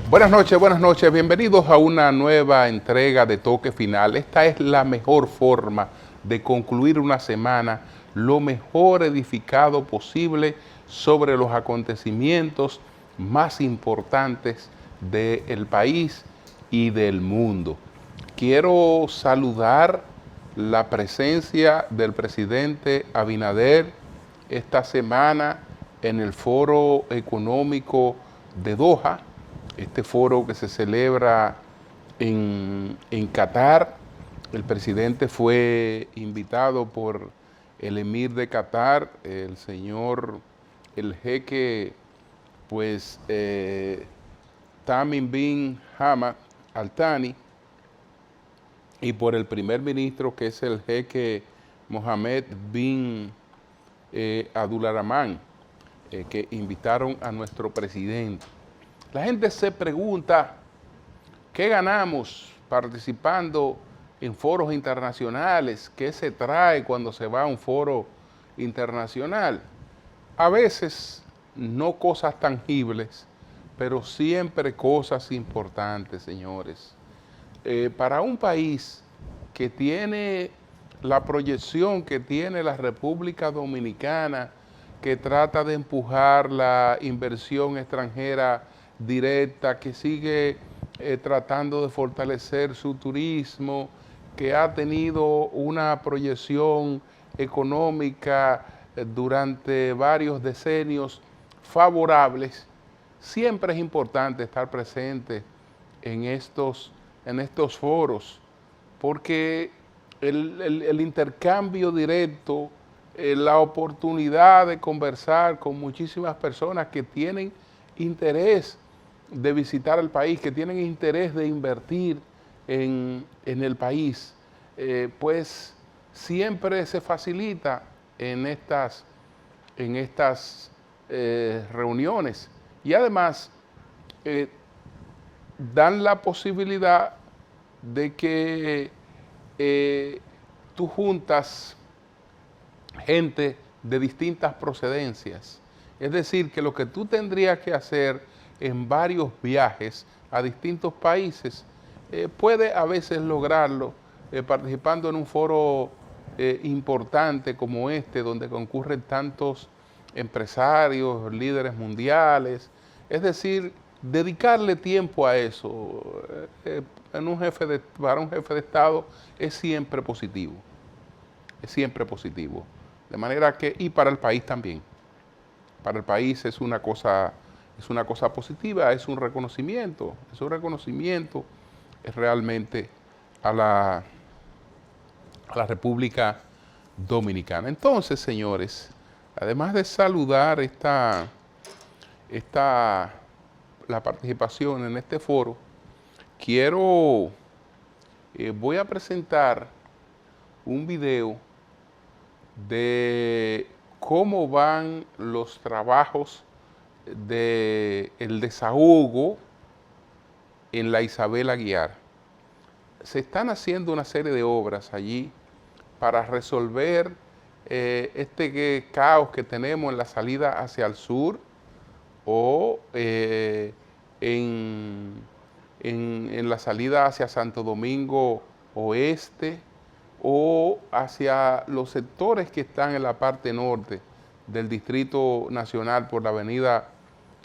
buenas noches, bienvenidos a una nueva entrega de Toque Final. Esta es la mejor forma de concluir una semana lo mejor edificado posible sobre los acontecimientos más importantes del país y del mundo. Quiero saludar la presencia del presidente Abinader esta semana en el Foro Económico de Doha, este foro que se celebra en Qatar. El presidente fue invitado por el emir de Qatar, el jeque, Tamim bin Hamad Al Thani, y por el primer ministro, que es el jeque Mohammed bin Abdulrahman, que invitaron a nuestro presidente. La gente se pregunta, ¿qué ganamos participando en foros internacionales? ¿Qué se trae cuando se va a un foro internacional? A veces no cosas tangibles, pero siempre cosas importantes, señores. Para un país que tiene la proyección que tiene la República Dominicana, que trata de empujar la inversión extranjera directa, que sigue tratando de fortalecer su turismo, que ha tenido una proyección económica durante varios decenios favorables, siempre es importante estar presente en estos foros, porque el intercambio directo, la oportunidad de conversar con muchísimas personas que tienen interés de visitar el país, que tienen interés de invertir en el país, pues siempre se facilita en estas reuniones. Y además dan la posibilidad de que tú juntas gente de distintas procedencias. Es decir, que lo que tú tendrías que hacer en varios viajes a distintos países, puede a veces lograrlo participando en un foro importante como este, donde concurren tantos empresarios, líderes mundiales. Es decir, dedicarle tiempo a eso para un jefe de Estado es siempre positivo. Es siempre positivo. De manera que, y para el país también. Para el país es una cosa positiva, es un reconocimiento realmente a la República Dominicana. Entonces, señores, además de saludar la participación en este foro, voy a presentar un video de cómo van los trabajos del desahogo en la Isabel Aguiar. Se están haciendo una serie de obras allí para resolver este caos que tenemos en la salida hacia el sur o en la salida hacia Santo Domingo Oeste, o hacia los sectores que están en la parte norte del Distrito Nacional por la avenida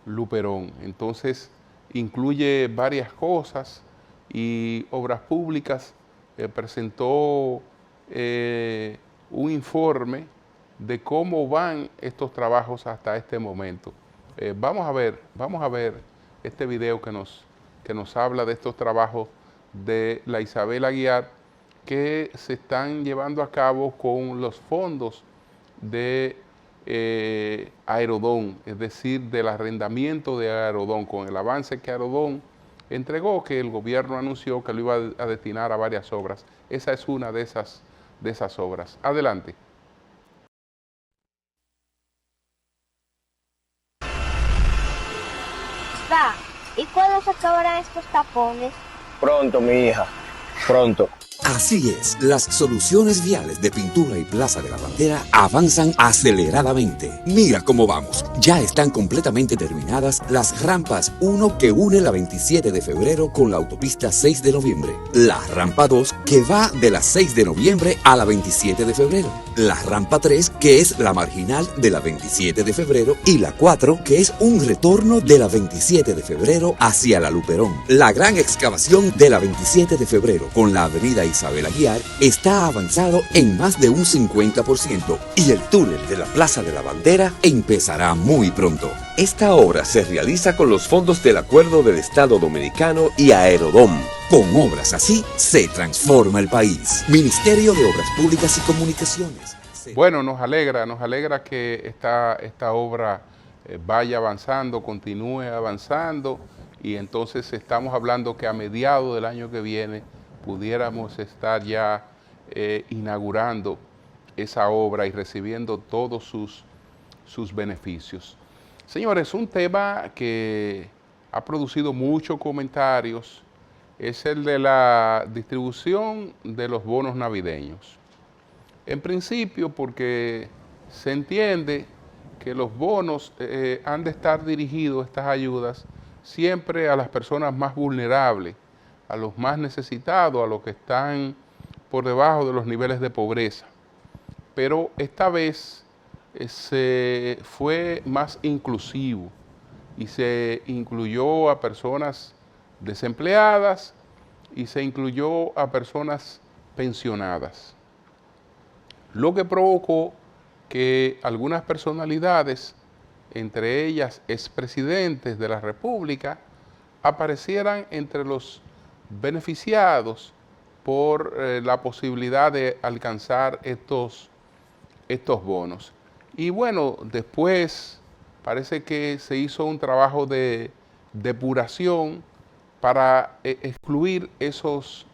Luperón. Entonces, incluye varias cosas, y Obras Públicas presentó un informe de cómo van estos trabajos hasta este momento. Vamos a ver este video que nos habla de estos trabajos de la Isabel Aguiar, que se están llevando a cabo con los fondos de Aerodón, es decir, del arrendamiento de Aerodón, con el avance que Aerodón entregó, que el gobierno anunció que lo iba a destinar a varias obras. Esa es una de esas obras. Adelante. ¿Y cuándo se acabarán estos tapones? Pronto, mi hija, pronto. Así es, las soluciones viales de Pintura y Plaza de la Bandera avanzan aceleradamente. Mira cómo vamos. Ya están completamente terminadas las rampas 1 que une la 27 de febrero con la autopista 6 de noviembre, la rampa 2 que va de la 6 de noviembre a la 27 de febrero, la rampa 3 que es la marginal de la 27 de febrero y la 4 que es un retorno de la 27 de febrero hacia la Luperón. La gran excavación de la 27 de febrero con la avenida Isabel Aguiar está avanzado en más de un 50% y el túnel de la Plaza de la Bandera empezará muy pronto. Esta obra se realiza con los fondos del Acuerdo del Estado Dominicano y Aerodom. Con obras así se transforma el país. Ministerio de Obras Públicas y Comunicaciones. Bueno, nos alegra que esta obra vaya avanzando, continúe avanzando, y entonces estamos hablando que a mediados del año que viene pudiéramos estar ya inaugurando esa obra y recibiendo todos sus beneficios. Señores, un tema que ha producido muchos comentarios es el de la distribución de los bonos navideños. En principio, porque se entiende que los bonos han de estar dirigidos, estas ayudas, siempre a las personas más vulnerables, a los más necesitados, a los que están por debajo de los niveles de pobreza. Pero esta vez se fue más inclusivo y se incluyó a personas desempleadas y se incluyó a personas pensionadas, lo que provocó que algunas personalidades, entre ellas expresidentes de la República, aparecieran entre los beneficiados por la posibilidad de alcanzar estos bonos. Y bueno, después parece que se hizo un trabajo de depuración para excluir esos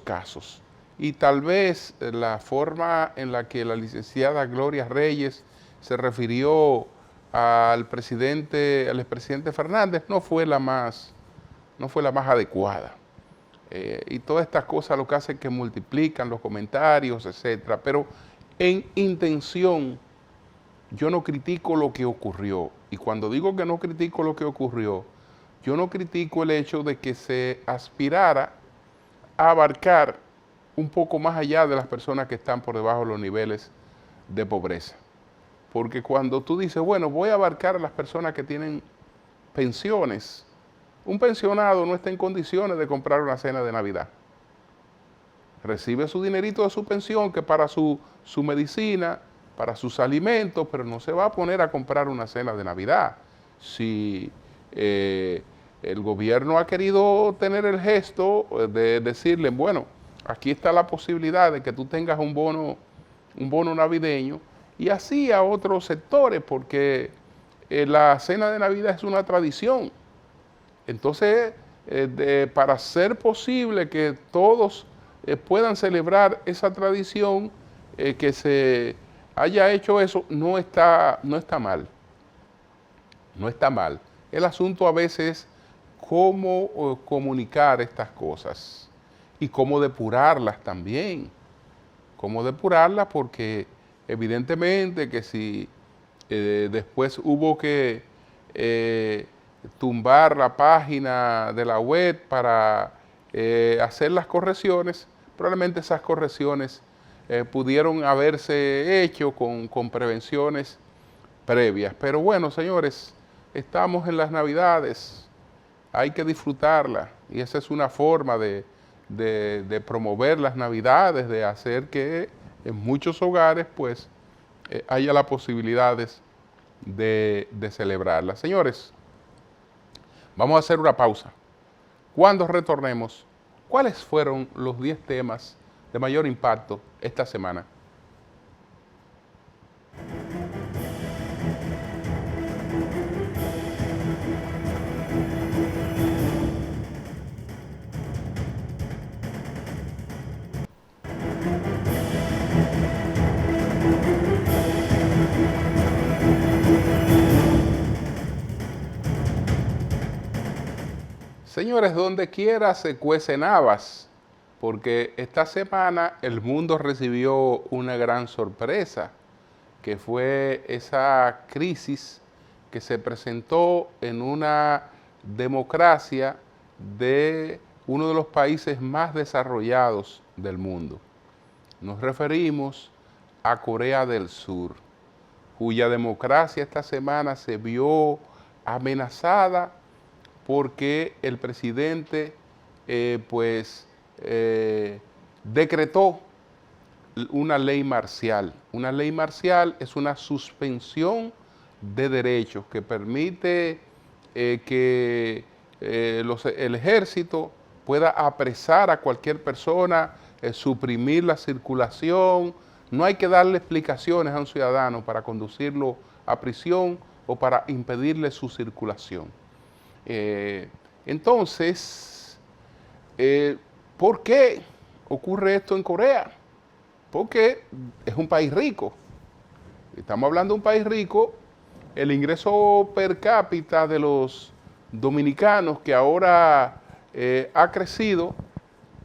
casos. Y tal vez la forma en la que la licenciada Gloria Reyes se refirió al expresidente Fernández no fue la más adecuada. Y todas estas cosas lo que hacen es que multiplican los comentarios, etcétera. Pero en intención, yo no critico lo que ocurrió. Y cuando digo que no critico lo que ocurrió, yo no critico el hecho de que se aspirara a abarcar un poco más allá de las personas que están por debajo de los niveles de pobreza. Porque cuando tú dices, bueno, voy a abarcar a las personas que tienen pensiones, un pensionado no está en condiciones de comprar una cena de Navidad. Recibe su dinerito de su pensión, que para su medicina, para sus alimentos, pero no se va a poner a comprar una cena de Navidad. Si el gobierno ha querido tener el gesto de decirle, bueno, aquí está la posibilidad de que tú tengas un bono navideño, y así a otros sectores, porque la cena de Navidad es una tradición. Entonces, para ser posible que todos puedan celebrar esa tradición, que se haya hecho eso, no está mal. No está mal. El asunto a veces es cómo comunicar estas cosas y cómo depurarlas también. Cómo depurarlas, porque evidentemente que si después hubo que tumbar la página de la web para hacer las correcciones, probablemente esas correcciones pudieron haberse hecho con prevenciones previas. Pero bueno, señores, estamos en las Navidades, hay que disfrutarla, y esa es una forma de promover las Navidades, de hacer que en muchos hogares pues haya las posibilidades de celebrarlas. Señores, vamos a hacer una pausa. Cuando retornemos, ¿cuáles fueron los 10 temas de mayor impacto esta semana? Señores, donde quiera se cuecen habas, porque esta semana el mundo recibió una gran sorpresa, que fue esa crisis que se presentó en una democracia de uno de los países más desarrollados del mundo. Nos referimos a Corea del Sur, cuya democracia esta semana se vio amenazada porque el presidente decretó una ley marcial. Una ley marcial es una suspensión de derechos que permite que el ejército pueda apresar a cualquier persona, suprimir la circulación. No hay que darle explicaciones a un ciudadano para conducirlo a prisión o para impedirle su circulación. Entonces, ¿por qué ocurre esto en Corea? Porque es un país rico. Estamos hablando de un país rico. El ingreso per cápita de los dominicanos, que ahora ha crecido,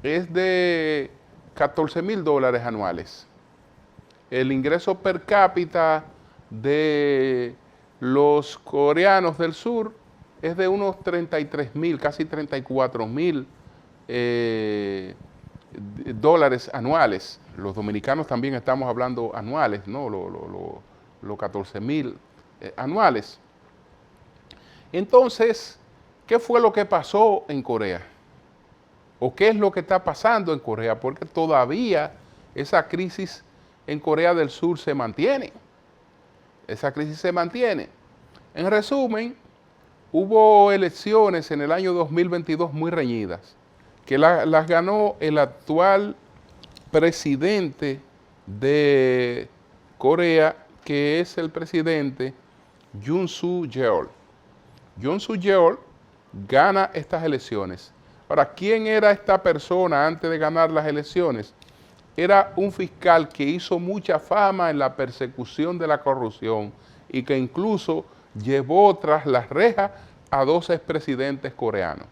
es de $14,000 anuales. El ingreso per cápita de los coreanos del sur es de unos 33,000, casi 34,000 dólares anuales. Los dominicanos también estamos hablando anuales, ¿no? Los 14,000 anuales. Entonces, ¿qué fue lo que pasó en Corea? ¿O qué es lo que está pasando en Corea? Porque todavía esa crisis en Corea del Sur se mantiene. Esa crisis se mantiene. En resumen, hubo elecciones en el año 2022 muy reñidas, que las ganó el actual presidente de Corea, que es el presidente Yoon Suk-yeol. Yoon Suk-yeol gana estas elecciones. Ahora, ¿quién era esta persona antes de ganar las elecciones? Era un fiscal que hizo mucha fama en la persecución de la corrupción y que incluso llevó tras las rejas a 2 expresidentes coreanos.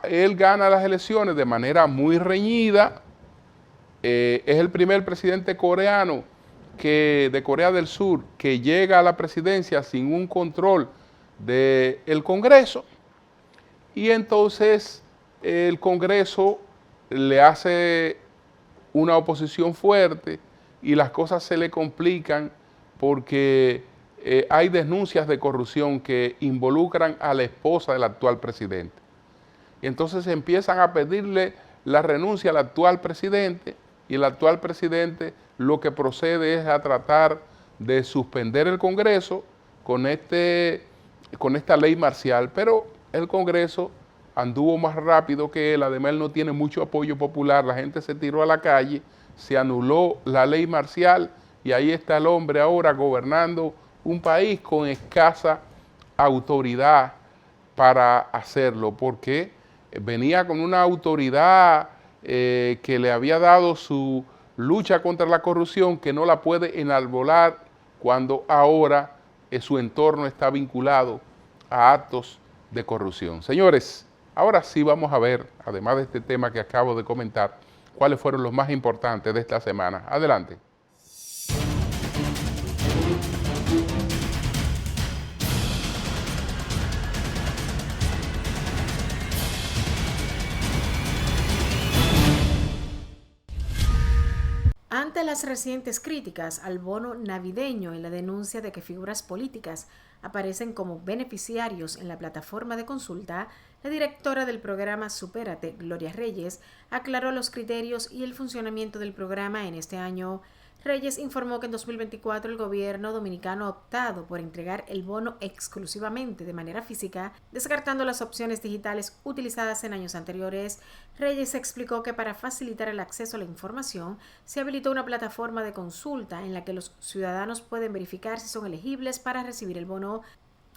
Él gana las elecciones de manera muy reñida. Es el primer presidente coreano de Corea del Sur que llega a la presidencia sin un control del Congreso. Y entonces el Congreso le hace una oposición fuerte y las cosas se le complican porque hay denuncias de corrupción que involucran a la esposa del actual presidente. Y entonces empiezan a pedirle la renuncia al actual presidente y el actual presidente lo que procede es a tratar de suspender el Congreso con esta ley marcial, pero el Congreso anduvo más rápido que él. Además él no tiene mucho apoyo popular, la gente se tiró a la calle, se anuló la ley marcial y ahí está el hombre ahora gobernando un país con escasa autoridad para hacerlo, porque venía con una autoridad que le había dado su lucha contra la corrupción, que no la puede enarbolar cuando ahora su entorno está vinculado a actos de corrupción. Señores, ahora sí vamos a ver, además de este tema que acabo de comentar, cuáles fueron los más importantes de esta semana. Adelante. Ante las recientes críticas al bono navideño y la denuncia de que figuras políticas aparecen como beneficiarios en la plataforma de consulta, la directora del programa Supérate, Gloria Reyes, aclaró los criterios y el funcionamiento del programa en este año. Reyes informó que en 2024 el gobierno dominicano ha optado por entregar el bono exclusivamente de manera física, descartando las opciones digitales utilizadas en años anteriores. Reyes explicó que para facilitar el acceso a la información se habilitó una plataforma de consulta en la que los ciudadanos pueden verificar si son elegibles para recibir el bono.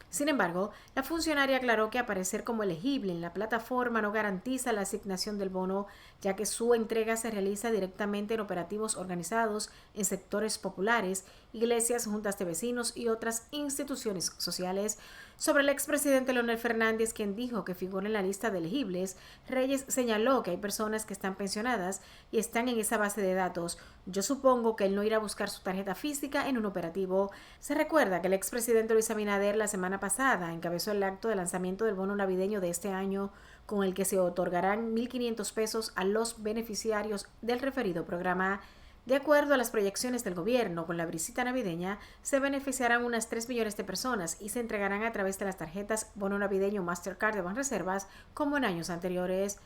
Sin embargo, la funcionaria aclaró que aparecer como elegible en la plataforma no garantiza la asignación del bono, ya que su entrega se realiza directamente en operativos organizados en sectores populares, iglesias, juntas de vecinos y otras instituciones sociales. Sobre el expresidente Leonel Fernández, quien dijo que figura en la lista de elegibles, Reyes señaló que hay personas que están pensionadas y están en esa base de datos. Yo supongo que él no irá a buscar su tarjeta física en un operativo. Se recuerda que el expresidente Luis Abinader la semana pasada encabezó el acto de lanzamiento del bono navideño de este año, con el que se otorgarán 1.500 pesos a los beneficiarios del referido programa. De acuerdo a las proyecciones del gobierno, con la visita navideña se beneficiarán unas 3 millones de personas y se entregarán a través de las tarjetas Bono Navideño Mastercard de Banreservas como en años anteriores.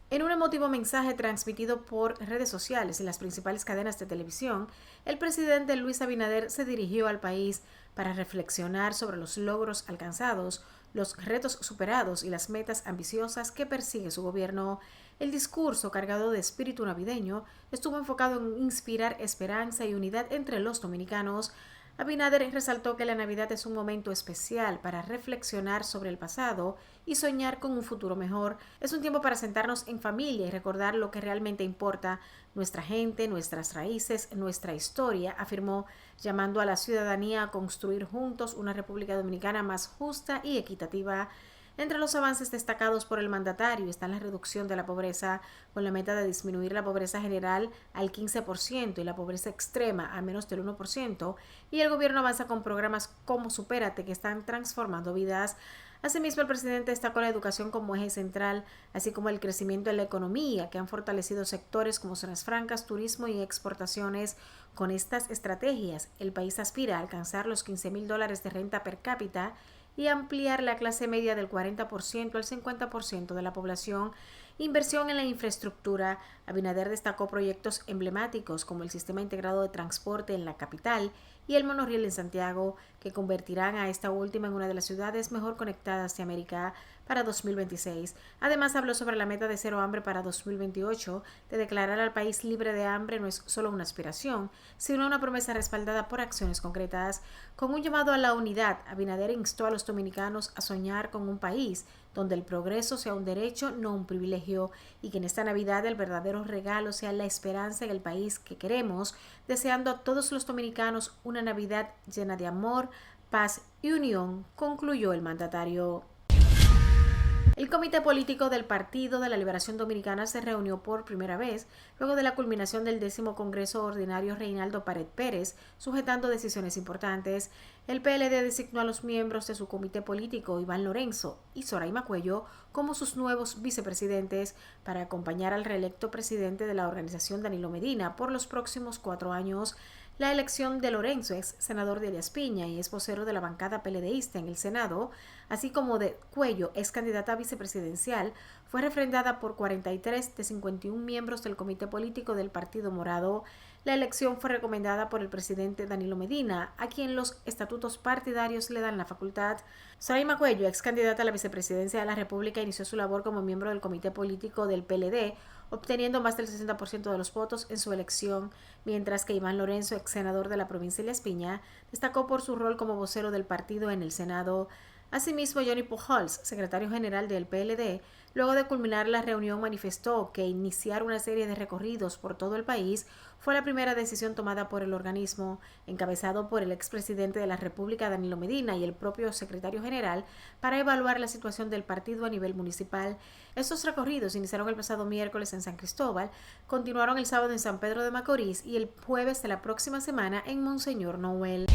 En un emotivo mensaje transmitido por redes sociales y las principales cadenas de televisión, el presidente Luis Abinader se dirigió al país para reflexionar sobre los logros alcanzados, los retos superados y las metas ambiciosas que persigue su gobierno. El discurso, cargado de espíritu navideño, estuvo enfocado en inspirar esperanza y unidad entre los dominicanos. Abinader resaltó que la Navidad es un momento especial para reflexionar sobre el pasado y soñar con un futuro mejor. Es un tiempo para sentarnos en familia y recordar lo que realmente importa, nuestra gente, nuestras raíces, nuestra historia, afirmó, llamando a la ciudadanía a construir juntos una República Dominicana más justa y equitativa. Entre los avances destacados por el mandatario están la reducción de la pobreza, con la meta de disminuir la pobreza general al 15% y la pobreza extrema a menos del 1%, y el gobierno avanza con programas como Supérate que están transformando vidas. Asimismo, el presidente destacó la educación como eje central, así como el crecimiento de la economía, que han fortalecido sectores como zonas francas, turismo y exportaciones. Con estas estrategias, el país aspira a alcanzar los $15,000 de renta per cápita y ampliar la clase media del 40% al 50% de la población. Inversión en la infraestructura. Abinader destacó proyectos emblemáticos como el Sistema Integrado de Transporte en la capital y el monorriel en Santiago, que convertirán a esta última en una de las ciudades mejor conectadas de América para 2026. Además, habló sobre la meta de cero hambre para 2028, de declarar al país libre de hambre no es solo una aspiración, sino una promesa respaldada por acciones concretas. Con un llamado a la unidad, Abinader instó a los dominicanos a soñar con un país donde el progreso sea un derecho, no un privilegio, y que en esta Navidad el verdadero regalo sea la esperanza en el país que queremos, deseando a todos los dominicanos una Navidad llena de amor, paz y unión, concluyó el mandatario. El Comité Político del Partido de la Liberación Dominicana se reunió por primera vez luego de la culminación del 10º Congreso Ordinario Reinaldo Pared Pérez, sujetando decisiones importantes. El PLD designó a los miembros de su comité político, Iván Lorenzo y Zoraima Cuello, como sus nuevos vicepresidentes para acompañar al reelecto presidente de la organización, Danilo Medina, por los próximos 4 años. La elección de Lorenzo, ex senador de Elías Piña y ex vocero de la bancada PLDista en el Senado, así como de Cuello, ex candidata a vicepresidencial, fue refrendada por 43 de 51 miembros del Comité Político del Partido Morado. La elección fue recomendada por el presidente Danilo Medina, a quien los estatutos partidarios le dan la facultad. Zoraima Cuello, ex candidata a la vicepresidencia de la República, inició su labor como miembro del Comité Político del PLD, obteniendo más del 60% de los votos en su elección, mientras que Iván Lorenzo, ex senador de la provincia de Elías Piña, destacó por su rol como vocero del partido en el Senado. Asimismo, Johnny Pujols, secretario general del PLD, luego de culminar la reunión manifestó que iniciar una serie de recorridos por todo el país fue la primera decisión tomada por el organismo, encabezado por el expresidente de la República, Danilo Medina, y el propio secretario general, para evaluar la situación del partido a nivel municipal. Estos recorridos iniciaron el pasado miércoles en San Cristóbal, continuaron el sábado en San Pedro de Macorís y el jueves de la próxima semana en Monseñor Noel.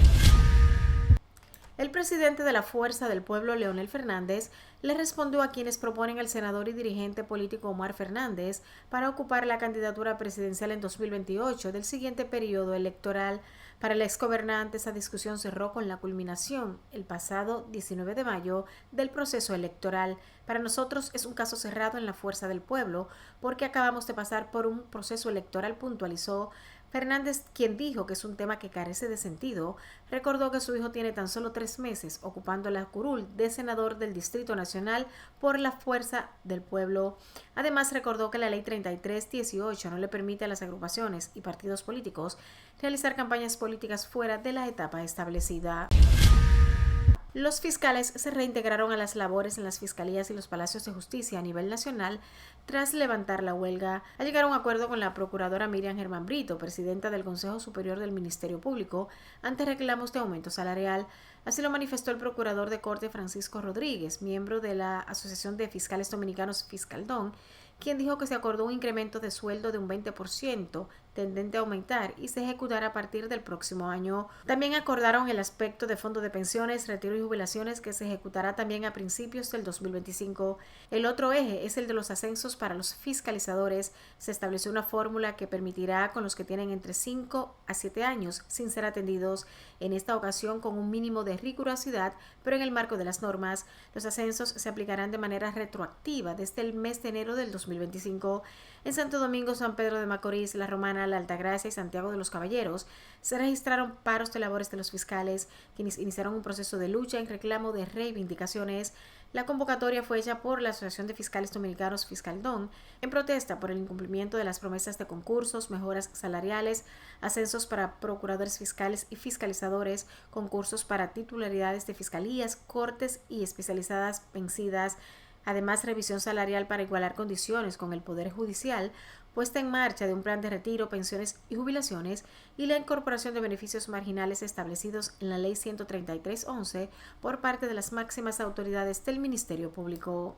El presidente de la Fuerza del Pueblo, Leonel Fernández, le respondió a quienes proponen al senador y dirigente político Omar Fernández para ocupar la candidatura presidencial en 2028 del siguiente periodo electoral. Para el exgobernante, esa discusión cerró con la culminación, el pasado 19 de mayo, del proceso electoral. Para nosotros es un caso cerrado en la Fuerza del Pueblo, porque acabamos de pasar por un proceso electoral, puntualizó Fernández, quien dijo que es un tema que carece de sentido. Recordó que su hijo tiene tan solo 3 meses ocupando la curul de senador del Distrito Nacional por la Fuerza del Pueblo. Además, recordó que la Ley 3318 no le permite a las agrupaciones y partidos políticos realizar campañas políticas fuera de la etapa establecida. Los fiscales se reintegraron a las labores en las fiscalías y los palacios de justicia a nivel nacional tras levantar la huelga, al llegar a un acuerdo con la procuradora Miriam Germán Brito, presidenta del Consejo Superior del Ministerio Público, ante reclamos de aumento salarial. Así lo manifestó el procurador de Corte Francisco Rodríguez, miembro de la Asociación de Fiscales Dominicanos Fiscaldón, quien dijo que se acordó un incremento de sueldo de un 20%, tendente a aumentar y se ejecutará a partir del próximo año. También acordaron el aspecto de fondo de pensiones, retiro y jubilaciones que se ejecutará también a principios del 2025. El otro eje es el de los ascensos para los fiscalizadores. Se estableció una fórmula que permitirá con los que tienen entre 5 a 7 años sin ser atendidos, en esta ocasión con un mínimo de rigurosidad, pero en el marco de las normas. Los ascensos se aplicarán de manera retroactiva desde el mes de enero del 2025. En Santo Domingo, San Pedro de Macorís, La Romana, La Altagracia y Santiago de los Caballeros se registraron paros de labores de los fiscales, quienes iniciaron un proceso de lucha en reclamo de reivindicaciones. La convocatoria fue hecha por la Asociación de Fiscales Dominicanos Fiscaldón en protesta por el incumplimiento de las promesas de concursos, mejoras salariales, ascensos para procuradores fiscales y fiscalizadores, concursos para titularidades de fiscalías, cortes y especializadas vencidas. Además, revisión salarial para igualar condiciones con el Poder Judicial, puesta en marcha de un plan de retiro, pensiones y jubilaciones y la incorporación de beneficios marginales establecidos en la Ley 133/11 por parte de las máximas autoridades del Ministerio Público.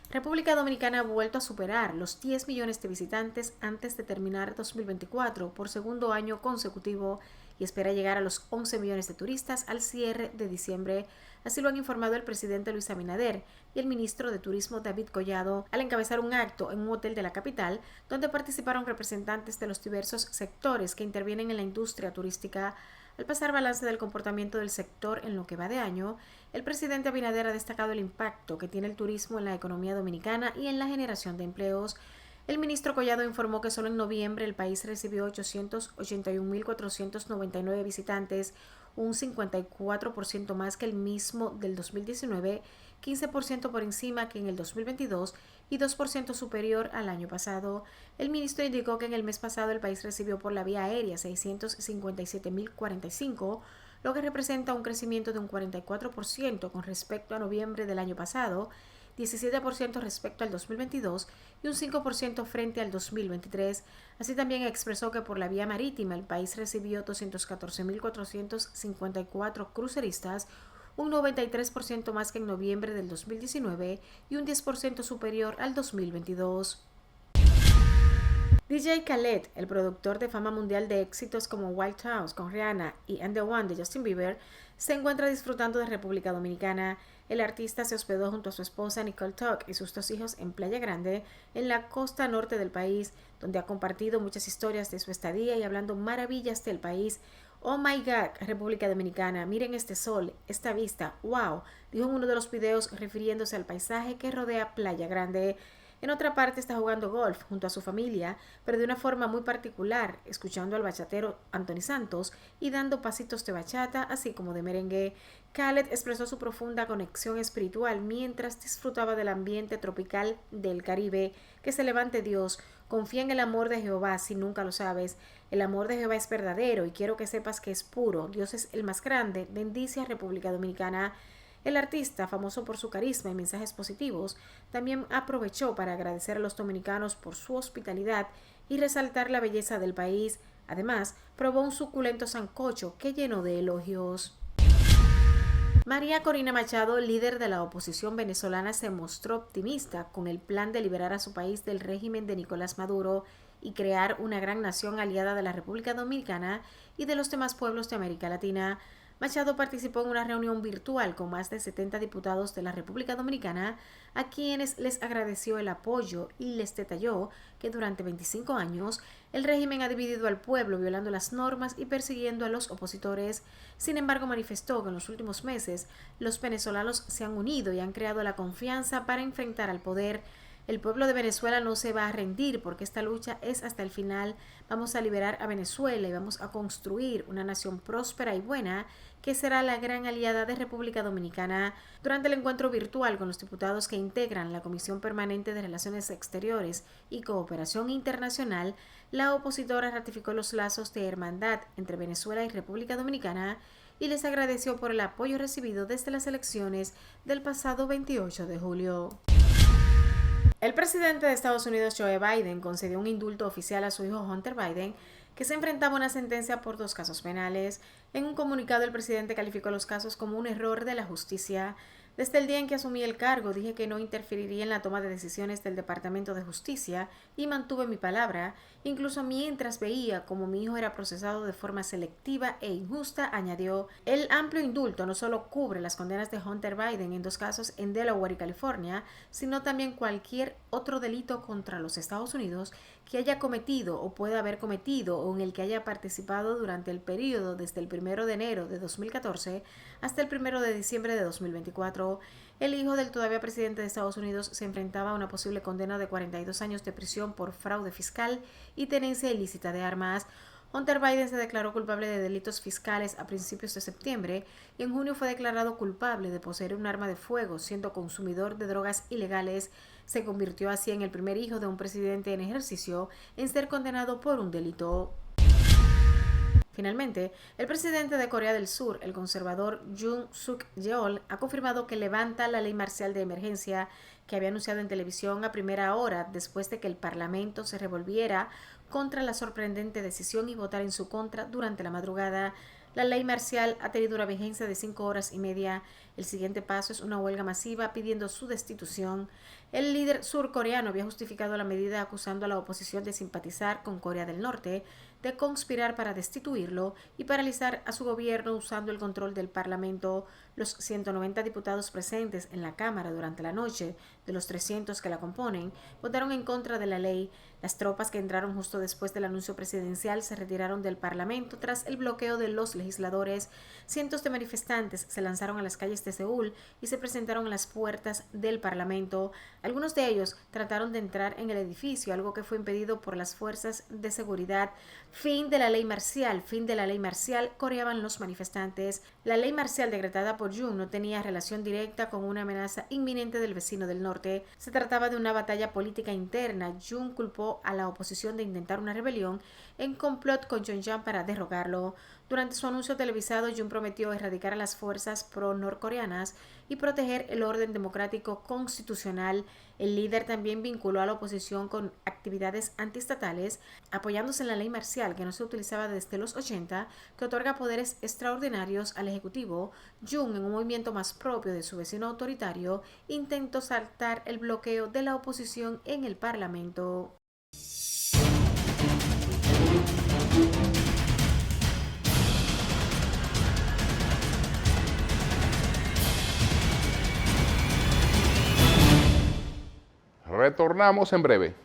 República Dominicana ha vuelto a superar los 10 millones de visitantes antes de terminar 2024 por segundo año consecutivo y espera llegar a los 11 millones de turistas al cierre de diciembre. Así lo han informado el presidente Luis Abinader y el ministro de Turismo David Collado al encabezar un acto en un hotel de la capital donde participaron representantes de los diversos sectores que intervienen en la industria turística. Al pasar balance del comportamiento del sector en lo que va de año, el presidente Abinader ha destacado el impacto que tiene el turismo en la economía dominicana y en la generación de empleos. El ministro Collado informó que solo en noviembre el país recibió 881.499 visitantes, un 54% más que el mismo del 2019, 15% por encima que en el 2022 y 2% superior al año pasado. El ministro indicó que en el mes pasado el país recibió por la vía aérea 657.045, lo que representa un crecimiento de un 44% con respecto a noviembre del año pasado, 17% respecto al 2022 y un 5% frente al 2023. Así también expresó que por la vía marítima el país recibió 214.454 cruceristas, un 93% más que en noviembre del 2019 y un 10% superior al 2022. DJ Khaled, el productor de fama mundial de éxitos como White House con Rihanna y And the One de Justin Bieber, se encuentra disfrutando de República Dominicana. El artista se hospedó junto a su esposa Nicole Tuck y sus 2 hijos en Playa Grande, en la costa norte del país, donde ha compartido muchas historias de su estadía y hablando maravillas del país. Oh my God, República Dominicana, miren este sol, esta vista, wow, dijo en uno de los videos refiriéndose al paisaje que rodea Playa Grande. En otra parte está jugando golf junto a su familia, pero de una forma muy particular, escuchando al bachatero Anthony Santos y dando pasitos de bachata, así como de merengue. Khaled expresó su profunda conexión espiritual mientras disfrutaba del ambiente tropical del Caribe. Que se levante Dios, confía en el amor de Jehová si nunca lo sabes. El amor de Jehová es verdadero y quiero que sepas que es puro. Dios es el más grande. Bendice a República Dominicana. El artista, famoso por su carisma y mensajes positivos, también aprovechó para agradecer a los dominicanos por su hospitalidad y resaltar la belleza del país. Además, probó un suculento sancocho que llenó de elogios. María Corina Machado, líder de la oposición venezolana, se mostró optimista con el plan de liberar a su país del régimen de Nicolás Maduro y crear una gran nación aliada de la República Dominicana y de los demás pueblos de América Latina. Machado participó en una reunión virtual con más de 70 diputados de la República Dominicana, a quienes les agradeció el apoyo y les detalló que durante 25 años el régimen ha dividido al pueblo violando las normas y persiguiendo a los opositores. Sin embargo, manifestó que en los últimos meses los venezolanos se han unido y han creado la confianza para enfrentar al poder. El pueblo de Venezuela no se va a rendir porque esta lucha es hasta el final. Vamos a liberar a Venezuela y vamos a construir una nación próspera y buena que será la gran aliada de República Dominicana. Durante el encuentro virtual con los diputados que integran la Comisión Permanente de Relaciones Exteriores y Cooperación Internacional, la opositora ratificó los lazos de hermandad entre Venezuela y República Dominicana y les agradeció por el apoyo recibido desde las elecciones del pasado 28 de julio. El presidente de Estados Unidos, Joe Biden, concedió un indulto oficial a su hijo Hunter Biden, que se enfrentaba a una sentencia por 2 casos penales. En un comunicado, el presidente calificó los casos como un error de la justicia. Desde el día en que asumí el cargo, dije que no interferiría en la toma de decisiones del Departamento de Justicia y mantuve mi palabra, incluso mientras veía cómo mi hijo era procesado de forma selectiva e injusta, añadió. El amplio indulto no solo cubre las condenas de Hunter Biden en 2 casos en Delaware y California, sino también cualquier otro delito contra los Estados Unidos que haya cometido o pueda haber cometido o en el que haya participado durante el periodo desde el 1 de enero de 2014 hasta el 1 de diciembre de 2024. El hijo del todavía presidente de Estados Unidos se enfrentaba a una posible condena de 42 años de prisión por fraude fiscal y tenencia ilícita de armas. Hunter Biden se declaró culpable de delitos fiscales a principios de septiembre y en junio fue declarado culpable de poseer un arma de fuego, siendo consumidor de drogas ilegales. Se convirtió así en el primer hijo de un presidente en ejercicio en ser condenado por un delito. Finalmente, el presidente de Corea del Sur, el conservador Yoon Suk Yeol, ha confirmado que levanta la ley marcial de emergencia que había anunciado en televisión a primera hora después de que el Parlamento se revolviera contra la sorprendente decisión y votara en su contra durante la madrugada. La ley marcial ha tenido una vigencia de 5 horas y media. El siguiente paso es una huelga masiva pidiendo su destitución. El líder surcoreano había justificado la medida acusando a la oposición de simpatizar con Corea del Norte, de conspirar para destituirlo y paralizar a su gobierno usando el control del Parlamento. Los 190 diputados presentes en la Cámara durante la noche, de los 300 que la componen, votaron en contra de la ley. Las tropas que entraron justo después del anuncio presidencial se retiraron del Parlamento tras el bloqueo de los legisladores. Cientos de manifestantes se lanzaron a las calles de Seúl y se presentaron a las puertas del Parlamento. Algunos de ellos trataron de entrar en el edificio, algo que fue impedido por las fuerzas de seguridad. Fin de la ley marcial, coreaban los manifestantes. La ley marcial decretada por Yoon no tenía relación directa con una amenaza inminente del vecino del norte. Se trataba de una batalla política interna. Yoon culpó a la oposición de intentar una rebelión en complot con Pyongyang para derrocarlo. Durante su anuncio televisado, Yoon prometió erradicar a las fuerzas pro-norcoreanas y proteger el orden democrático constitucional. El líder también vinculó a la oposición con actividades antiestatales, apoyándose en la ley marcial que no se utilizaba desde los 80, que otorga poderes extraordinarios al Ejecutivo. Yoon, en un movimiento más propio de su vecino autoritario, intentó saltar el bloqueo de la oposición en el Parlamento. Retornamos en breve.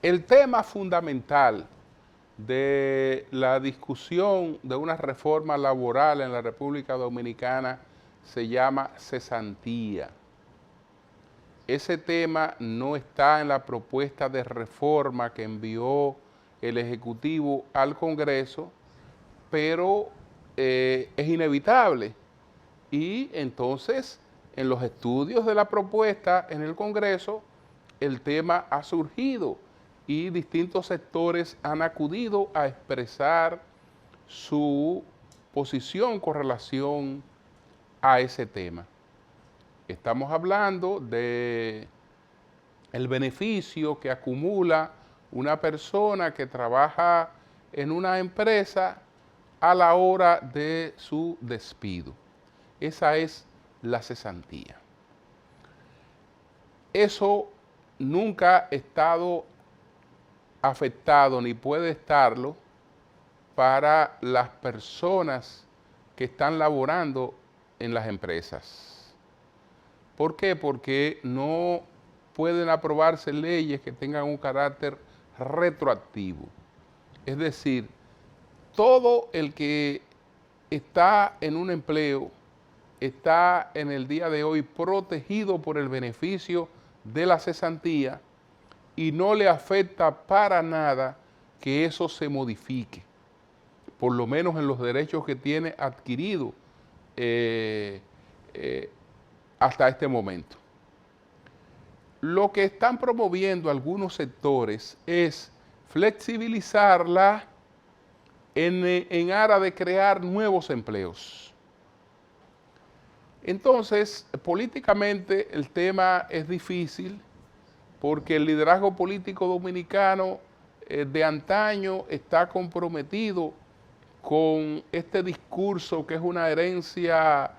El tema fundamental de la discusión de una reforma laboral en la República Dominicana se llama cesantía. Ese tema no está en la propuesta de reforma que envió el Ejecutivo al Congreso, pero es inevitable. Y entonces, en los estudios de la propuesta en el Congreso, el tema ha surgido y distintos sectores han acudido a expresar su posición con relación a ese tema. Estamos hablando de el beneficio que acumula una persona que trabaja en una empresa a la hora de su despido. Esa es la cesantía. Eso nunca ha estado afectado ni puede estarlo para las personas que están laborando en las empresas. ¿Por qué? Porque no pueden aprobarse leyes que tengan un carácter retroactivo. Es decir, todo el que está en un empleo está en el día de hoy protegido por el beneficio de la cesantía y no le afecta para nada que eso se modifique, por lo menos en los derechos que tiene adquirido hasta este momento. Lo que están promoviendo algunos sectores es flexibilizarla en aras de crear nuevos empleos. Entonces, políticamente el tema es difícil porque el liderazgo político dominicano de antaño está comprometido con este discurso que es una herencia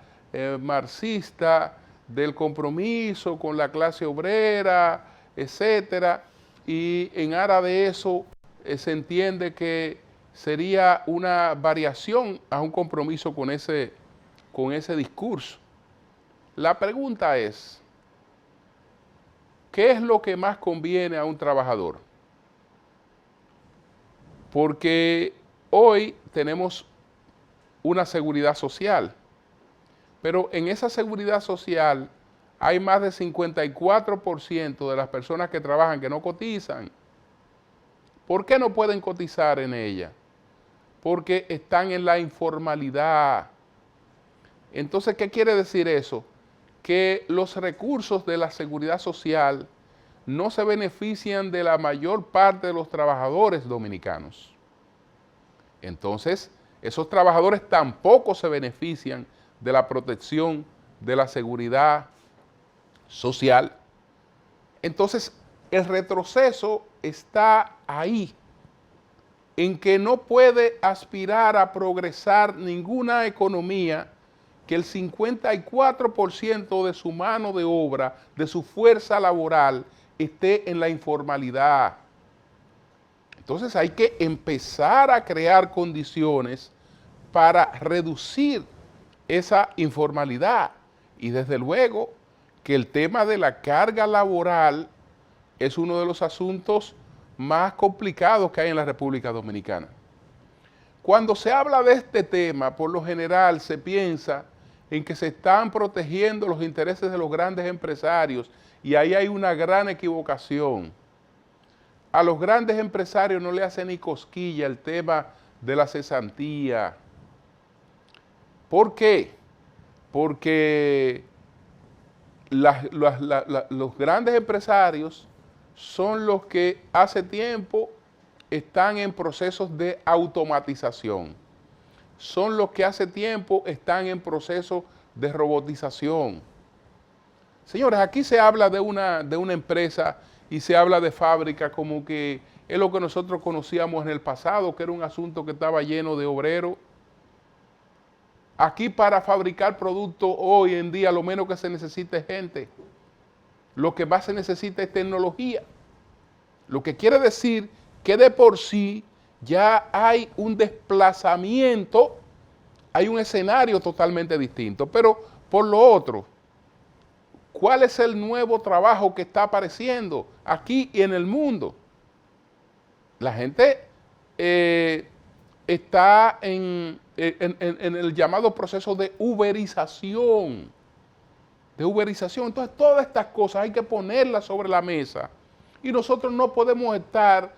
marxista del compromiso con la clase obrera, etcétera, y en aras de eso se entiende que sería una variación a un compromiso con ese discurso. La pregunta es, ¿qué es lo que más conviene a un trabajador? Porque hoy tenemos una seguridad social, pero en esa seguridad social hay más de 54% de las personas que trabajan que no cotizan. ¿Por qué no pueden cotizar en ella? Porque están en la informalidad. Entonces, ¿qué quiere decir eso? Que los recursos de la seguridad social no se benefician de la mayor parte de los trabajadores dominicanos. Entonces, esos trabajadores tampoco se benefician de la protección de la seguridad social. Entonces, el retroceso está ahí, en que no puede aspirar a progresar ninguna economía que el 54% de su mano de obra, de su fuerza laboral, esté en la informalidad. Entonces hay que empezar a crear condiciones para reducir esa informalidad. Y desde luego que el tema de la carga laboral es uno de los asuntos más complicados que hay en la República Dominicana. Cuando se habla de este tema, por lo general se piensa en que se están protegiendo los intereses de los grandes empresarios, y ahí hay una gran equivocación. A los grandes empresarios no le hace ni cosquilla el tema de la cesantía. ¿Por qué? Porque los grandes empresarios son los que hace tiempo están en procesos de automatización. Son los que hace tiempo están en procesos de robotización. Señores, aquí se habla de una empresa y se habla de fábrica como que es lo que nosotros conocíamos en el pasado, que era un asunto que estaba lleno de obreros. Aquí para fabricar productos hoy en día lo menos que se necesita es gente. Lo que más se necesita es tecnología. Lo que quiere decir que de por sí ya hay un desplazamiento, hay un escenario totalmente distinto. Pero por lo otro, ¿cuál es el nuevo trabajo que está apareciendo aquí y en el mundo? La gente está en el llamado proceso de uberización. Entonces, todas estas cosas hay que ponerlas sobre la mesa. Y nosotros no podemos estar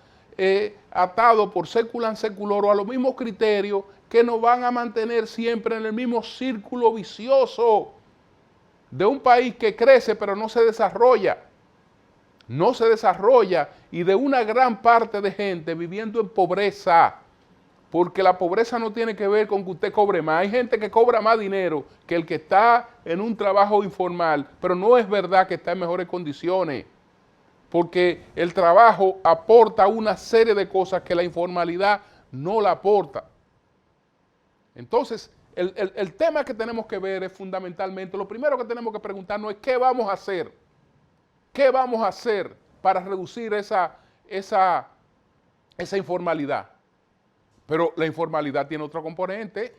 atados por século seculoro a los mismos criterios que nos van a mantener siempre en el mismo círculo vicioso de un país que crece pero no se desarrolla. No se desarrolla, y de una gran parte de gente viviendo en pobreza, porque la pobreza no tiene que ver con que usted cobre más. Hay gente que cobra más dinero que el que está en un trabajo informal, pero no es verdad que está en mejores condiciones, porque el trabajo aporta una serie de cosas que la informalidad no la aporta. Entonces, el tema que tenemos que ver es fundamentalmente, lo primero que tenemos que preguntarnos es ¿qué vamos a hacer? ¿Qué vamos a hacer para reducir esa informalidad? Pero la informalidad tiene otro componente,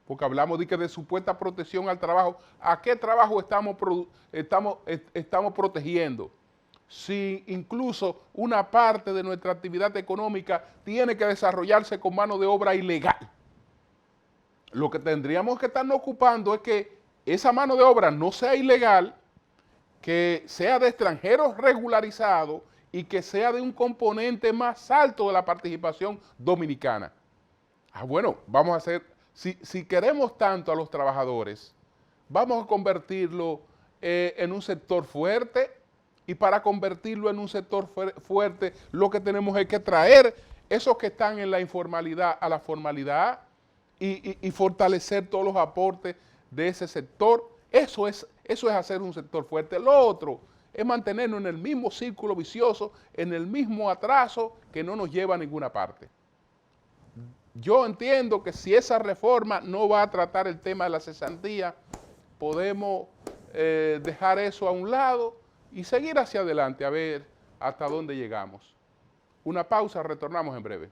porque hablamos de supuesta protección al trabajo. ¿A qué trabajo estamos protegiendo? Si incluso una parte de nuestra actividad económica tiene que desarrollarse con mano de obra ilegal. Lo que tendríamos que estarnos ocupando es que esa mano de obra no sea ilegal que sea de extranjeros regularizados y que sea de un componente más alto de la participación dominicana. Bueno, vamos a hacer, si queremos tanto a los trabajadores, vamos a convertirlo en un sector fuerte, y para convertirlo en un sector fuerte, lo que tenemos es que traer esos que están en la informalidad a la formalidad y fortalecer todos los aportes de ese sector. Eso es hacer un sector fuerte. Lo otro es mantenernos en el mismo círculo vicioso, en el mismo atraso que no nos lleva a ninguna parte. Yo entiendo que si esa reforma no va a tratar el tema de la cesantía, podemos dejar eso a un lado y seguir hacia adelante a ver hasta dónde llegamos. Una pausa, retornamos en breve.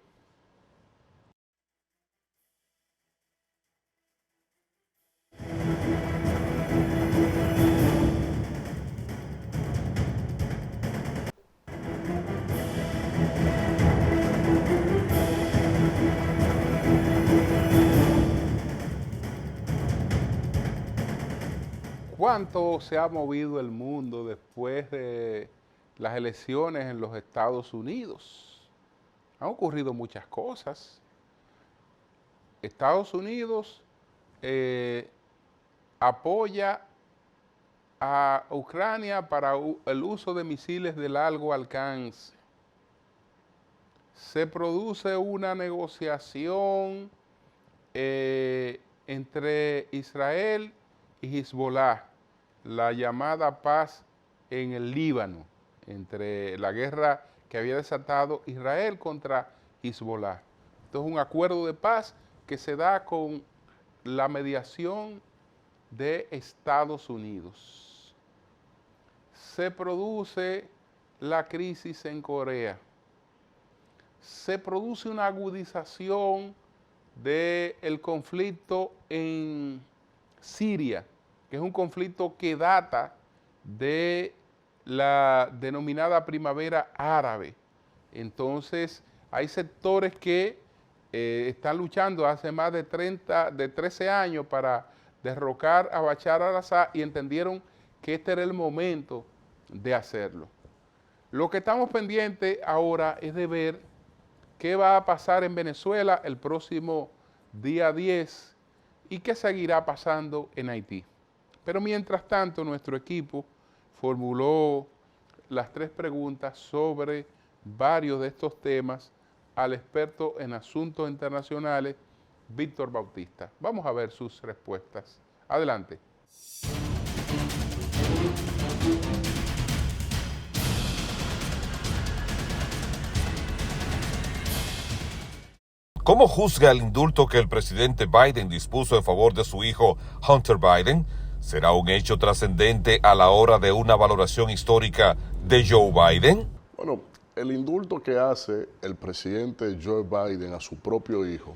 ¿Cuánto se ha movido el mundo después de las elecciones en los Estados Unidos? Han ocurrido muchas cosas. Estados Unidos apoya a Ucrania para el uso de misiles de largo alcance. Se produce una negociación entre Israel y Hezbollah, la llamada paz en el Líbano, entre la guerra que había desatado Israel contra Hezbollah. Esto es un acuerdo de paz que se da con la mediación de Estados Unidos. Se produce la crisis en Corea. Se produce una agudización del conflicto en Siria, que es un conflicto que data de la denominada primavera árabe. Entonces, hay sectores que están luchando hace más de 13 años para derrocar a Bashar al-Assad y entendieron que este era el momento de hacerlo. Lo que estamos pendientes ahora es de ver qué va a pasar en Venezuela el próximo día 10 y qué seguirá pasando en Haití. Pero mientras tanto, nuestro equipo formuló las 3 preguntas sobre varios de estos temas al experto en asuntos internacionales, Víctor Bautista. Vamos a ver sus respuestas. Adelante. ¿Cómo juzga el indulto que el presidente Biden dispuso en favor de su hijo Hunter Biden? ¿Será un hecho trascendente a la hora de una valoración histórica de Joe Biden? Bueno, el indulto que hace el presidente Joe Biden a su propio hijo,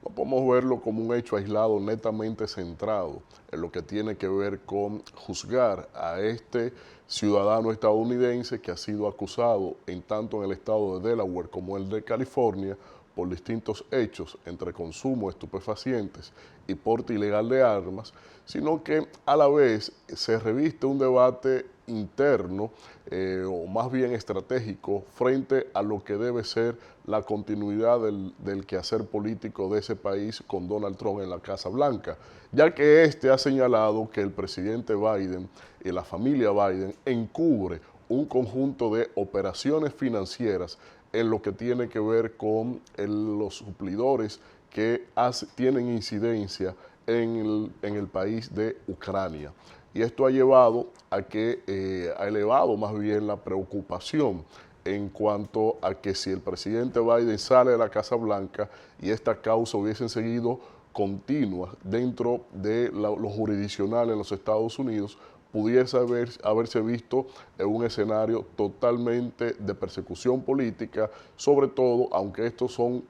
no podemos verlo como un hecho aislado netamente centrado en lo que tiene que ver con juzgar a este ciudadano estadounidense que ha sido acusado en tanto en el estado de Delaware como el de California por distintos hechos entre consumo de estupefacientes y porte ilegal de armas, sino que a la vez se reviste un debate interno o más bien estratégico frente a lo que debe ser la continuidad del quehacer político de ese país con Donald Trump en la Casa Blanca, ya que este ha señalado que el presidente Biden y la familia Biden encubre un conjunto de operaciones financieras en lo que tiene que ver con los suplidores que tienen incidencia en el país de Ucrania. Y esto ha llevado a que ha elevado más bien la preocupación en cuanto a que si el presidente Biden sale de la Casa Blanca y esta causa hubiesen seguido continua dentro de lo jurisdiccional en los Estados Unidos, pudiese haberse visto en un escenario totalmente de persecución política, sobre todo, aunque estos son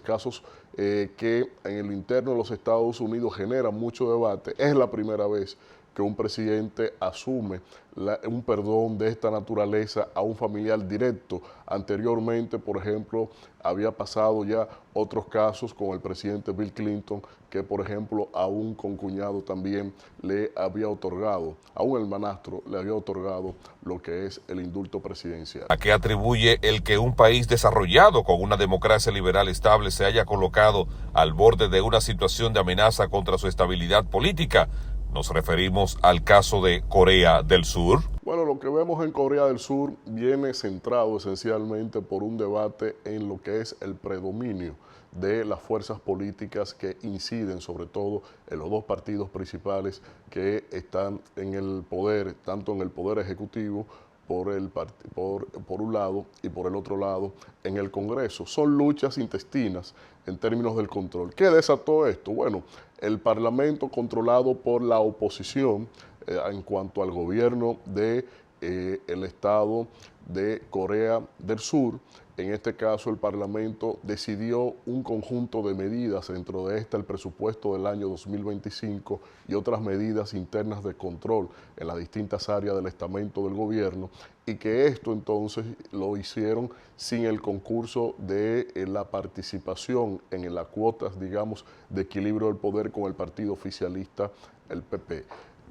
casos que en el interno de los Estados Unidos generan mucho debate, es la primera vez que un presidente asume un perdón de esta naturaleza a un familiar directo. Anteriormente, por ejemplo, había pasado ya otros casos con el presidente Bill Clinton, que por ejemplo a un concuñado también le había otorgado, a un hermanastro le había otorgado lo que es el indulto presidencial. ¿A qué atribuye el que un país desarrollado con una democracia liberal estable se haya colocado al borde de una situación de amenaza contra su estabilidad política? Nos referimos al caso de Corea del Sur. Bueno, lo que vemos en Corea del Sur viene centrado esencialmente por un debate en lo que es el predominio de las fuerzas políticas que inciden sobre todo en los dos partidos principales que están en el poder, tanto en el poder ejecutivo por un lado y por el otro lado en el Congreso. Son luchas intestinas en términos del control. ¿Qué desató esto? Bueno, el Parlamento controlado por la oposición en cuanto al gobierno de el Estado de Corea del Sur. En este caso, el Parlamento decidió un conjunto de medidas, dentro de el presupuesto del año 2025 y otras medidas internas de control en las distintas áreas del estamento del gobierno, y que esto entonces lo hicieron sin el concurso de la participación en las cuotas, digamos, de equilibrio del poder con el partido oficialista, el PP.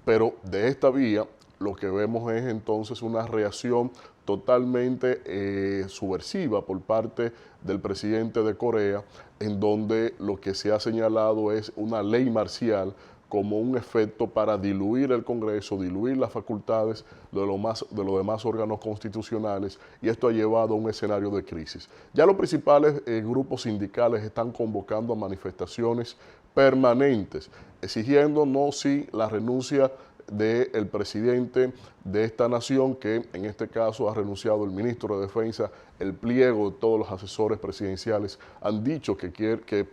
Pero de esta vía, lo que vemos es entonces una reacción totalmente subversiva por parte del presidente de Corea, en donde lo que se ha señalado es una ley marcial como un efecto para diluir el Congreso, diluir las facultades de los demás órganos constitucionales, y esto ha llevado a un escenario de crisis. Ya los principales grupos sindicales están convocando a manifestaciones permanentes, exigiendo no sí la renuncia del presidente de esta nación, que en este caso ha renunciado el ministro de Defensa, el pliego de todos los asesores presidenciales han dicho que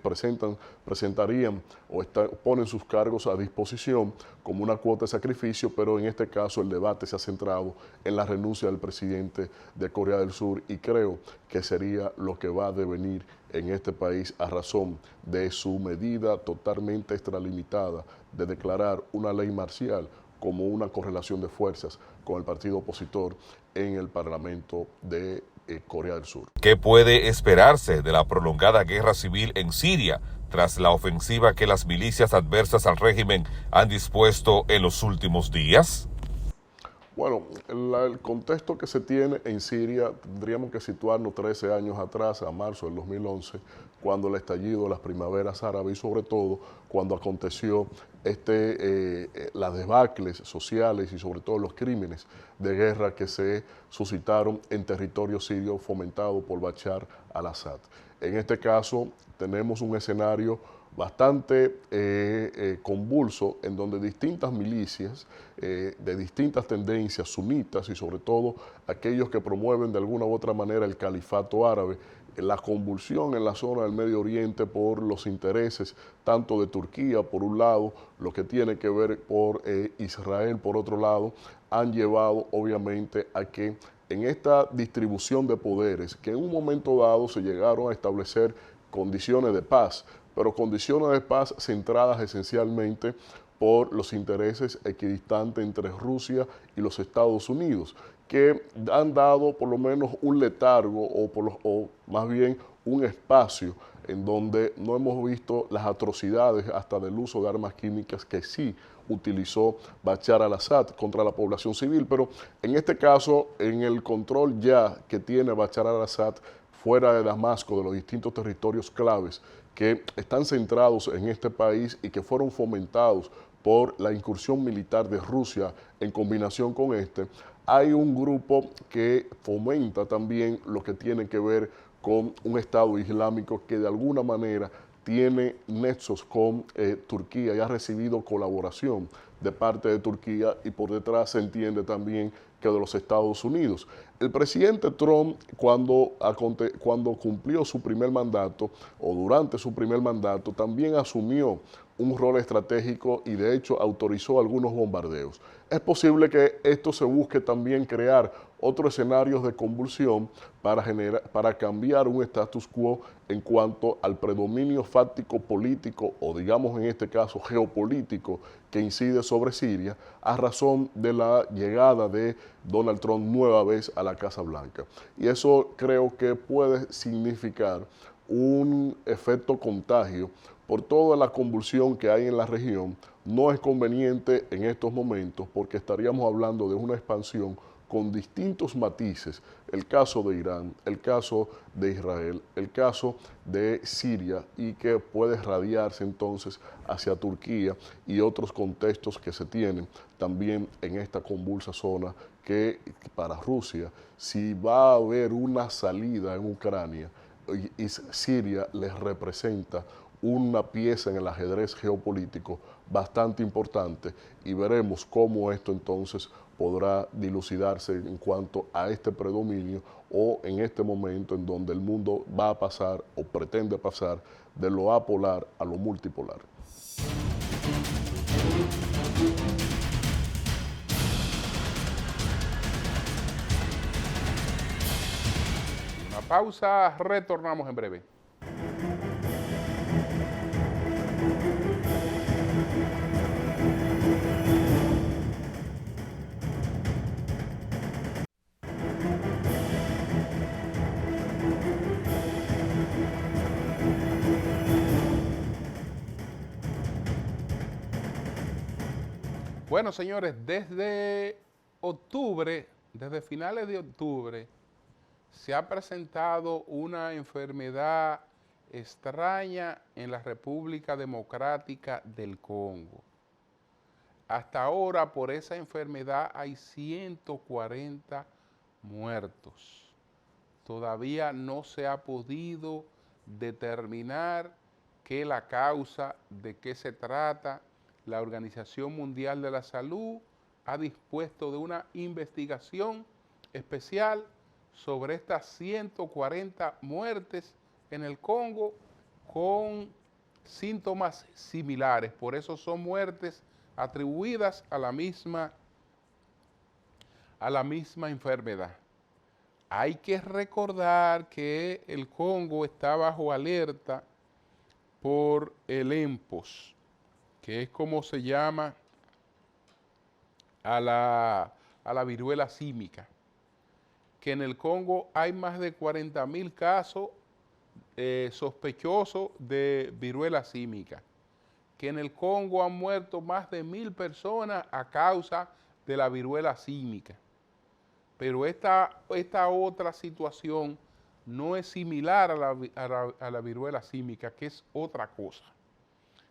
presentarían o ponen sus cargos a disposición como una cuota de sacrificio, pero en este caso el debate se ha centrado en la renuncia del presidente de Corea del Sur, y creo que sería lo que va a devenir en este país a razón de su medida totalmente extralimitada de declarar una ley marcial como una correlación de fuerzas con el partido opositor en el Parlamento de Corea del Sur. ¿Qué puede esperarse de la prolongada guerra civil en Siria tras la ofensiva que las milicias adversas al régimen han dispuesto en los últimos días? Bueno, el contexto que se tiene en Siria tendríamos que situarnos 13 años atrás, a marzo del 2011, cuando el estallido de las primaveras árabes y sobre todo cuando aconteció las debacles sociales y sobre todo los crímenes de guerra que se suscitaron en territorio sirio fomentado por Bashar al-Assad. En este caso tenemos un escenario bastante convulso, en donde distintas milicias de distintas tendencias sunitas y sobre todo aquellos que promueven de alguna u otra manera el califato árabe, la convulsión en la zona del Medio Oriente por los intereses tanto de Turquía por un lado, lo que tiene que ver por Israel por otro lado, han llevado obviamente a que en esta distribución de poderes, que en un momento dado se llegaron a establecer condiciones de paz, pero condiciones de paz centradas esencialmente por los intereses equidistantes entre Rusia y los Estados Unidos, que han dado por lo menos un letargo o más bien un espacio en donde no hemos visto las atrocidades hasta del uso de armas químicas que sí utilizó Bashar al-Assad contra la población civil. Pero en este caso, en el control ya que tiene Bashar al-Assad fuera de Damasco, de los distintos territorios claves que están centrados en este país y que fueron fomentados por la incursión militar de Rusia en combinación con hay un grupo que fomenta también lo que tiene que ver con un Estado islámico que de alguna manera tiene nexos con Turquía y ha recibido colaboración de parte de Turquía, y por detrás se entiende también que de los Estados Unidos. El presidente Trump, cuando cumplió su primer mandato o durante su primer mandato, también asumió un rol estratégico y de hecho autorizó algunos bombardeos. Es posible que esto se busque también crear otros escenarios de convulsión para cambiar un status quo en cuanto al predominio fáctico político o digamos en este caso geopolítico que incide sobre sobre Siria a razón de la llegada de Donald Trump nueva vez a la Casa Blanca. Y eso creo que puede significar un efecto contagio por toda la convulsión que hay en la región. No es conveniente en estos momentos porque estaríamos hablando de una expansión con distintos matices, el caso de Irán, el caso de Israel, el caso de Siria, y que puede radiarse entonces hacia Turquía y otros contextos que se tienen también en esta convulsa zona que para Rusia, si va a haber una salida en Ucrania, y Siria les representa una pieza en el ajedrez geopolítico bastante importante, y veremos cómo esto entonces podrá dilucidarse en cuanto a este predominio o en este momento en donde el mundo va a pasar o pretende pasar de lo apolar a lo multipolar. Una pausa, retornamos en breve. Bueno, señores, desde finales de octubre, se ha presentado una enfermedad extraña en la República Democrática del Congo. Hasta ahora, por esa enfermedad hay 140 muertos. Todavía no se ha podido determinar qué es la causa, de qué se trata. La Organización Mundial de la Salud ha dispuesto de una investigación especial sobre estas 140 muertes en el Congo con síntomas similares. Por eso son muertes atribuidas a la misma enfermedad. Hay que recordar que el Congo está bajo alerta por el mpox, que es como se llama a la viruela símica, que en el Congo hay más de 40,000 casos sospechosos de viruela símica, que en el Congo han muerto más de 1,000 personas a causa de la viruela símica. Pero esta otra situación no es similar a la viruela símica, que es otra cosa.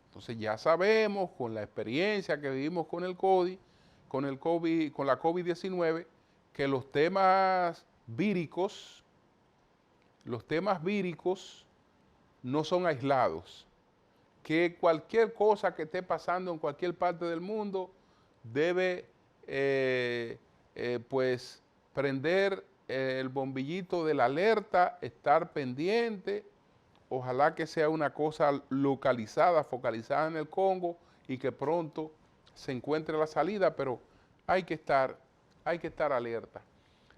Entonces ya sabemos, con la experiencia que vivimos con la COVID-19, que los temas víricos no son aislados, que cualquier cosa que esté pasando en cualquier parte del mundo debe pues prender el bombillito de la alerta, estar pendiente. Ojalá que sea una cosa localizada, focalizada en el Congo y que pronto se encuentre la salida, pero hay que estar alerta.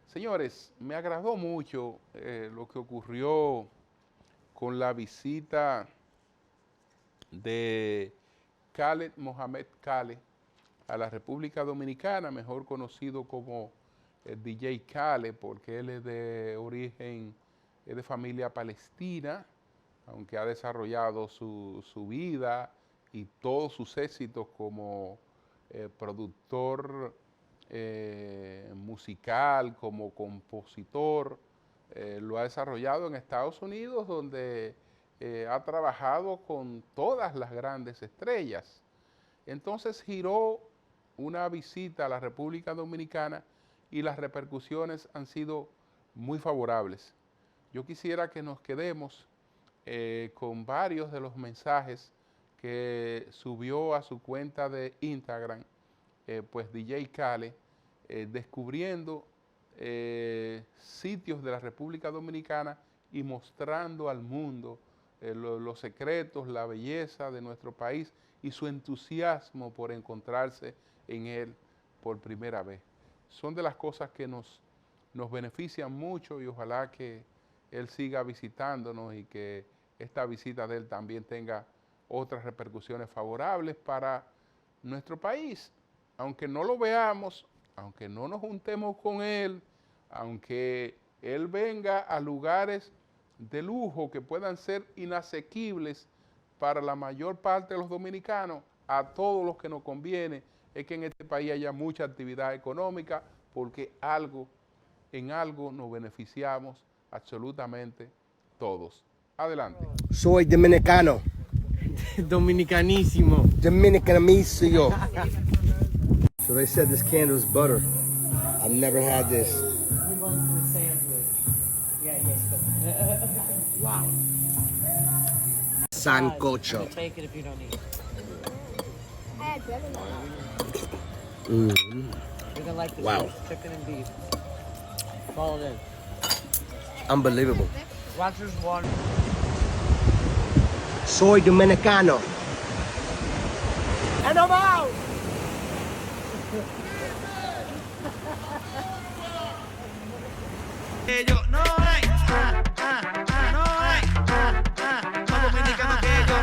Señores, me agradó mucho lo que ocurrió con la visita de Khaled Mohamed Khaled a la República Dominicana, mejor conocido como DJ Khaled, porque él es de origen, es de familia palestina, aunque ha desarrollado su vida y todos sus éxitos como productor musical, como compositor, lo ha desarrollado en Estados Unidos, donde ha trabajado con todas las grandes estrellas. Entonces giró una visita a la República Dominicana y las repercusiones han sido muy favorables. Yo quisiera que nos quedemos con varios de los mensajes que subió a su cuenta de Instagram, pues DJ Khaled, descubriendo sitios de la República Dominicana y mostrando al mundo los secretos, la belleza de nuestro país y su entusiasmo por encontrarse en él por primera vez. Son de las cosas que nos benefician mucho y ojalá que él siga visitándonos y que esta visita de él también tenga otras repercusiones favorables para nuestro país. Aunque no lo veamos, aunque no nos juntemos con él, aunque él venga a lugares de lujo que puedan ser inasequibles para la mayor parte de los dominicanos, a todos los que nos conviene es que en este país haya mucha actividad económica, porque en algo nos beneficiamos absolutamente todos. Adelante. Soy dominicano. Dominicanísimo. Dominicanísimo. So they said this candle is butter. I've never had this. We want the sandwich. Yeah, yes. Wow. Sancocho. Take it if you don't eat. Mm-hmm. You're gonna like this. Wow. Chicken and beef. Follow it in. Unbelievable. Watch this water. Soy dominicano. And I'm out. No hay, no hay, más dominicano que yo.